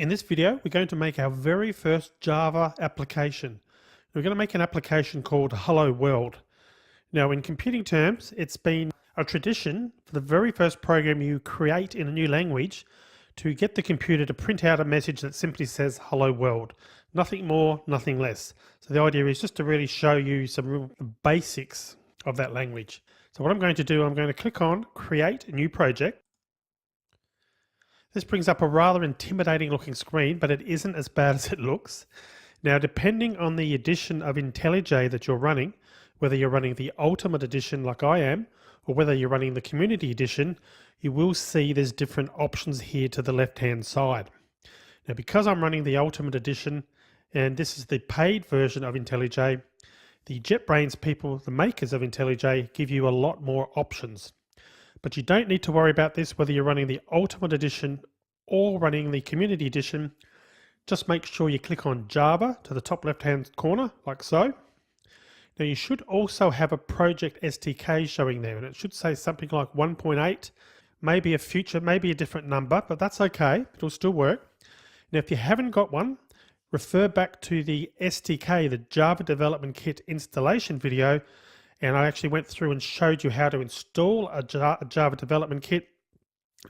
In this video, we're going to make our very first Java application. We're going to make an application called Hello World. Now, in computing terms, it's been a tradition for the very first program you create in a new language to get the computer to print out a message that simply says Hello World. Nothing more, nothing less. So the idea is just to really show you some real basics of that language. So what I'm going to do, I'm going to click on Create a New Project. This brings up a rather intimidating looking screen, but it isn't as bad as it looks. Now, depending on the edition of IntelliJ that you're running, whether you're running the Ultimate Edition like I am, or whether you're running the Community Edition, you will see there's different options here to the left-hand side. Now, because I'm running the Ultimate Edition, and this is the paid version of IntelliJ, the JetBrains people, the makers of IntelliJ, give you a lot more options. But you don't need to worry about this whether you're running the Ultimate Edition or running the Community Edition. Just make sure you click on Java to the top left-hand corner, like so. Now you should also have a project SDK showing there, and it should say something like 1.8, maybe a future, maybe a different number, but that's okay, it'll still work. Now if you haven't got one, refer back to the SDK, the Java Development Kit installation video, and I actually went through and showed you how to install a Java Development Kit.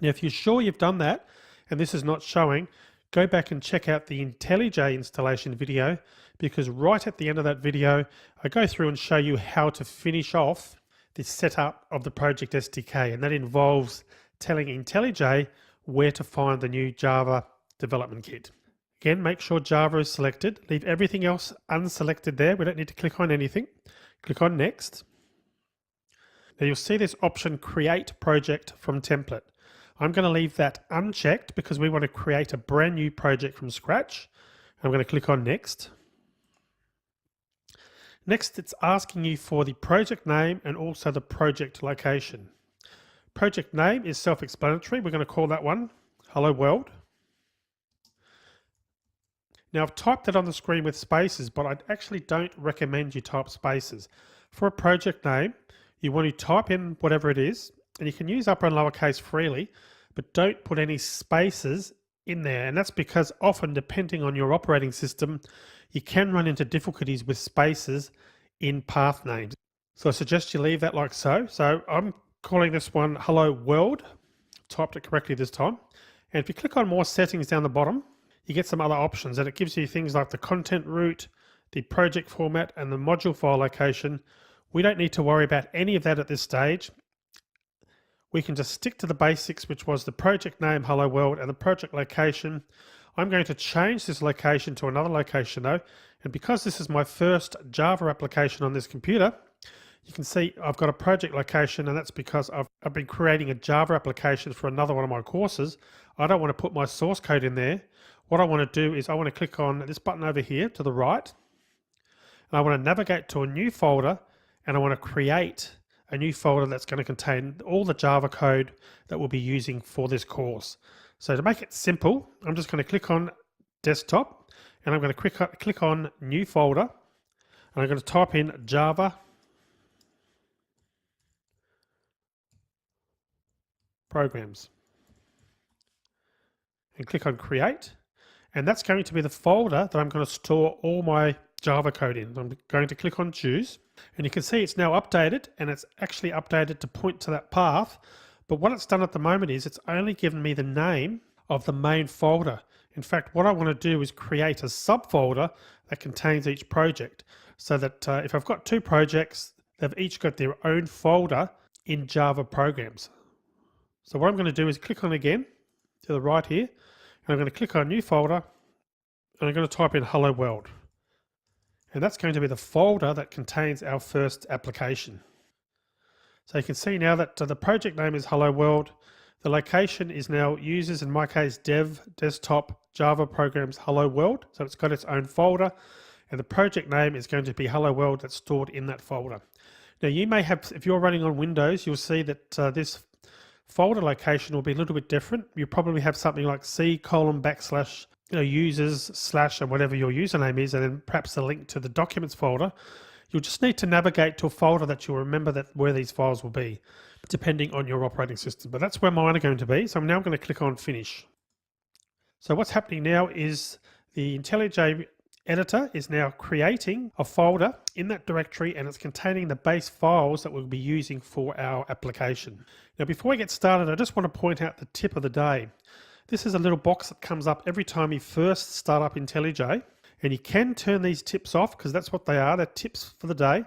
Now, if you're sure you've done that, and this is not showing, go back and check out the IntelliJ installation video, because right at the end of that video, I go through and show you how to finish off the setup of the project SDK, and that involves telling IntelliJ where to find the new Java Development Kit. Again, make sure Java is selected. Leave everything else unselected there. We don't need to click on anything. Click on Next. Now you'll see this option, Create Project from Template. I'm going to leave that unchecked because we want to create a brand new project from scratch. I'm going to click on Next. Next, it's asking you for the project name and also the project location. Project name is self-explanatory. We're going to call that one Hello World. Now I've typed it on the screen with spaces, but I actually don't recommend you type spaces. For a project name, you want to type in whatever it is, and you can use upper and lowercase freely, but don't put any spaces in there. And that's because often, depending on your operating system, you can run into difficulties with spaces in path names. So I suggest you leave that like so. So I'm calling this one Hello World. Typed it correctly this time. And if you click on more settings down the bottom, you get some other options, and it gives you things like the content root, the project format, and the module file location. We don't need to worry about any of that at this stage. We can just stick to the basics, which was the project name, Hello World, and the project location. I'm going to change this location to another location though, and because this is my first Java application on this computer, you can see I've got a project location, and that's because I've been creating a Java application for another one of my courses. I don't want to put my source code in there. What I want to do is I want to click on this button over here to the right, and I want to navigate to a new folder, and I want to create a new folder that's going to contain all the Java code that we'll be using for this course. So to make it simple, I'm just going to click on Desktop, and I'm going to click on New Folder, and I'm going to type in Java Programs, and click on Create. And that's going to be the folder that I'm going to store all my Java code in. I'm going to click on Choose, and you can see it's now updated, and it's actually updated to point to that path. But what it's done at the moment is it's only given me the name of the main folder. In fact, what I want to do is create a subfolder that contains each project, so that if I've got two projects, they've each got their own folder in Java Programs. So what I'm going to do is click on again to the right here, and I'm going to click on New Folder, and I'm going to type in Hello World. And that's going to be the folder that contains our first application. So you can see now that the project name is Hello World. The location is now users, in my case, dev, desktop, Java Programs, Hello World. So it's got its own folder, and the project name is going to be Hello World that's stored in that folder. Now you may have, if you're running on Windows, you'll see that this folder location will be a little bit different. You probably have something like C:\\/ users / and whatever your username is, and then perhaps a link to the documents folder. You'll just need to navigate to a folder that you'll remember that where these files will be, depending on your operating system. But that's where mine are going to be. So I'm now going to click on Finish. So what's happening now is the IntelliJ editor is now creating a folder in that directory, and it's containing the base files that we'll be using for our application. Now before we get started, I just want to point out the tip of the day. This is a little box that comes up every time you first start up IntelliJ, and you can turn these tips off because that's what they are. They're tips for the day,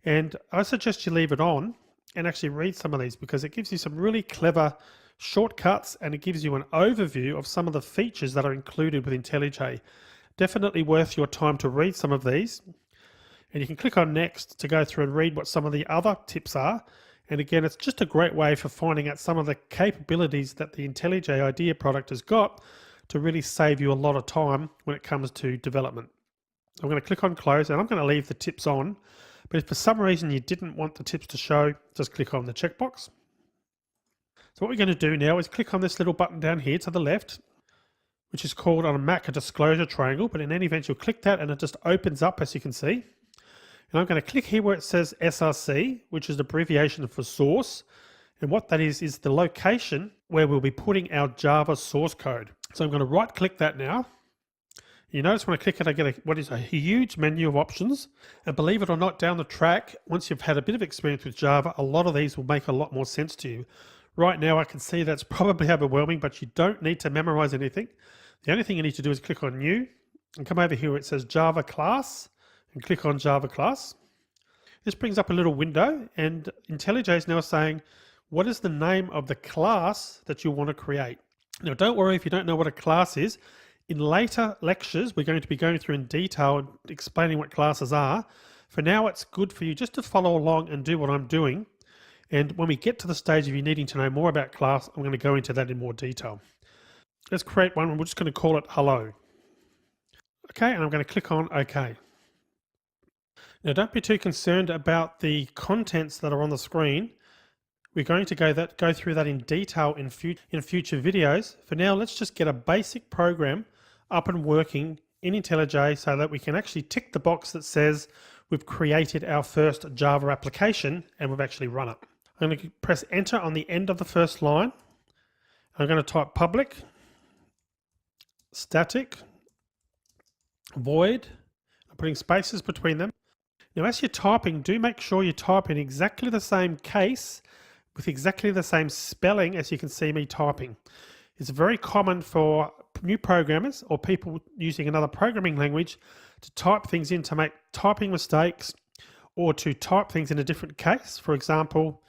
and I suggest you leave it on and actually read some of these because it gives you some really clever shortcuts, and it gives you an overview of some of the features that are included with IntelliJ. Definitely worth your time to read some of these, and you can click on next to go through and read what some of the other tips are. And again, it's just a great way for finding out some of the capabilities that the IntelliJ IDEA product has got to really save you a lot of time when it comes to development. I'm going to click on close, and I'm going to leave the tips on, but if for some reason you didn't want the tips to show, just click on the checkbox. So what we're going to do now is click on this little button down here to the left, which is called on a Mac a disclosure triangle, but in any event you'll click that and it just opens up, as you can see. And I'm going to click here where it says SRC, which is the abbreviation for source, and what that is the location where we'll be putting our Java source code. So I'm going to right click that now. You notice when I click it, I get what is a huge menu of options, and believe it or not, down the track, once you've had a bit of experience with Java, a lot of these will make a lot more sense to you. Right now I can see that's probably overwhelming, but you don't need to memorize anything. The only thing you need to do is click on New and come over here where it says Java Class and click on Java Class. This brings up a little window, and IntelliJ is now saying, what is the name of the class that you want to create? Now don't worry if you don't know what a class is. In later lectures, we're going to be going through in detail and explaining what classes are. For now, it's good for you just to follow along and do what I'm doing. And when we get to the stage of you needing to know more about class, I'm going to go into that in more detail. Let's create one, and we're just going to call it hello. Okay, and I'm going to click on OK. Now don't be too concerned about the contents that are on the screen. We're going to go through that in detail in future videos. For now, let's just get a basic program up and working in IntelliJ so that we can actually tick the box that says we've created our first Java application and we've actually run it. I'm going to press enter on the end of the first line. I'm going to type public, static, void. I'm putting spaces between them. Now as you're typing, do make sure you type in exactly the same case with exactly the same spelling as you can see me typing. It's very common for new programmers or people using another programming language to type things in to make typing mistakes or to type things in a different case. For example,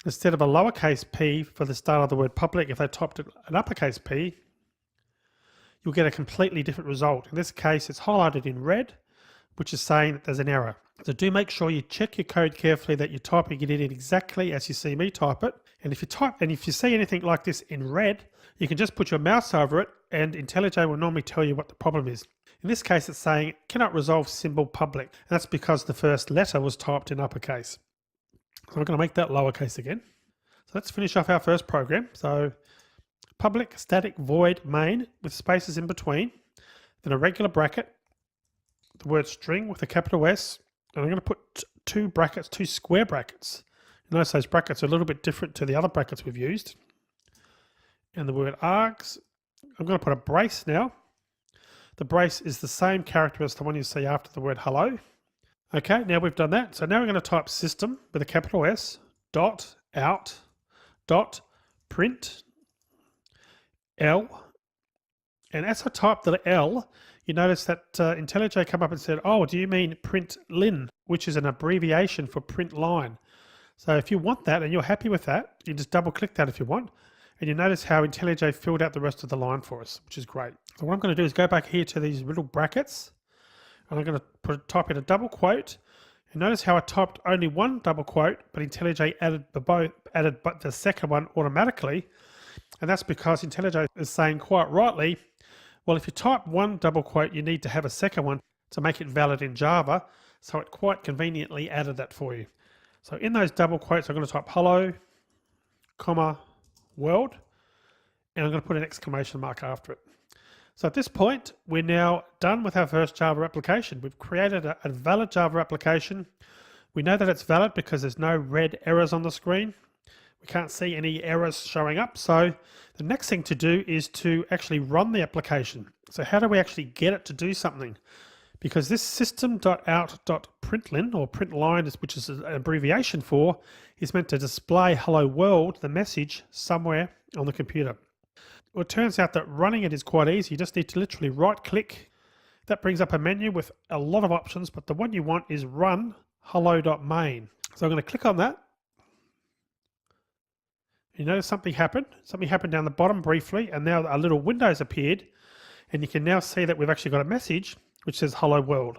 instead of a lowercase p for the start of the word public, if they typed an uppercase P, you'll get a completely different result. In this case, it's highlighted in red, which is saying that there's an error. So do make sure you check your code carefully, that you're typing it in exactly as you see me type it. And if you see anything like this in red, you can just put your mouse over it and IntelliJ will normally tell you what the problem is. In this case, it's saying cannot resolve symbol public. And that's because the first letter was typed in uppercase. So I'm going to make that lowercase again. So let's finish off our first program. So public static void main with spaces in between, then a regular bracket, the word string with a capital S, and I'm going to put two square brackets. You notice those brackets are a little bit different to the other brackets we've used. And the word args, I'm going to put a brace now. The brace is the same character as the one you see after the word hello. Okay, now we've done that. So now we're going to type system with a capital S, dot, out, dot, print, L. And as I typed the L, you notice that IntelliJ come up and said, oh, do you mean print lin, which is an abbreviation for print line. So if you want that and you're happy with that, you just double click that if you want. And you notice how IntelliJ filled out the rest of the line for us, which is great. So what I'm going to do is go back here to these little brackets, and I'm going to type in a double quote. And notice how I typed only one double quote, but IntelliJ added the second one automatically. And that's because IntelliJ is saying quite rightly, well, if you type one double quote, you need to have a second one to make it valid in Java. So it quite conveniently added that for you. So in those double quotes, I'm going to type hello, comma, world, and I'm going to put an exclamation mark after it. So at this point, we're now done with our first Java application. We've created a valid Java application. We know that it's valid because there's no red errors on the screen. We can't see any errors showing up. So the next thing to do is to actually run the application. So how do we actually get it to do something? Because this system.out.println, or println, which is an abbreviation for, is meant to display hello world, the message, somewhere on the computer. Well, it turns out that running it is quite easy. You just need to literally right click. That brings up a menu with a lot of options, but the one you want is run hello.main. So I'm going to click on that. You notice something happened. Something happened down the bottom briefly, and now a little window's appeared, and you can now see that we've actually got a message which says hello world.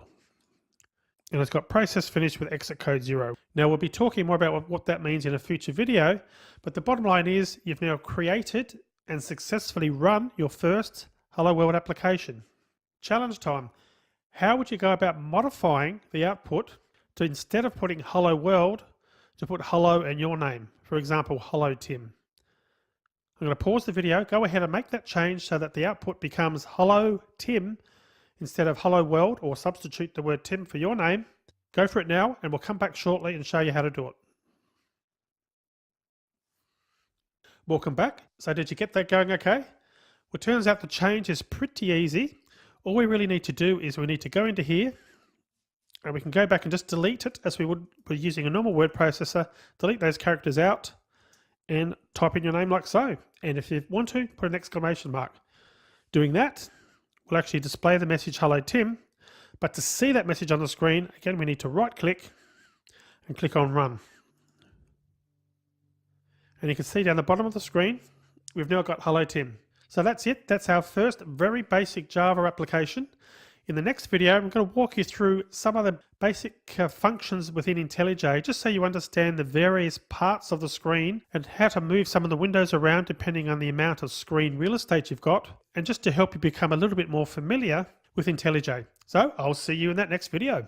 And it's got process finished with exit code 0. Now we'll be talking more about what that means in a future video, but the bottom line is you've now created and successfully run your first hello world application. Challenge time. How would you go about modifying the output to, instead of putting hello world, to put hello and your name? For example, hello Tim. I'm going to pause the video, go ahead and make that change so that the output becomes hello Tim instead of hello world, or substitute the word Tim for your name. Go for it now, and we'll come back shortly and show you how to do it. Welcome back. So did you get that going okay? Well, it turns out the change is pretty easy. All we really need to do is we need to go into here, and we can go back and just delete it as we would be using a normal word processor. Delete those characters out and type in your name like so. And if you want to, put an exclamation mark. Doing that will actually display the message hello Tim, but to see that message on the screen, again, we need to right click and click on run. And you can see down the bottom of the screen, we've now got hello Tim. So that's it. That's our first very basic Java application. In the next video, I'm going to walk you through some of the basic functions within IntelliJ, just so you understand the various parts of the screen and how to move some of the windows around depending on the amount of screen real estate you've got, and just to help you become a little bit more familiar with IntelliJ. So I'll see you in that next video.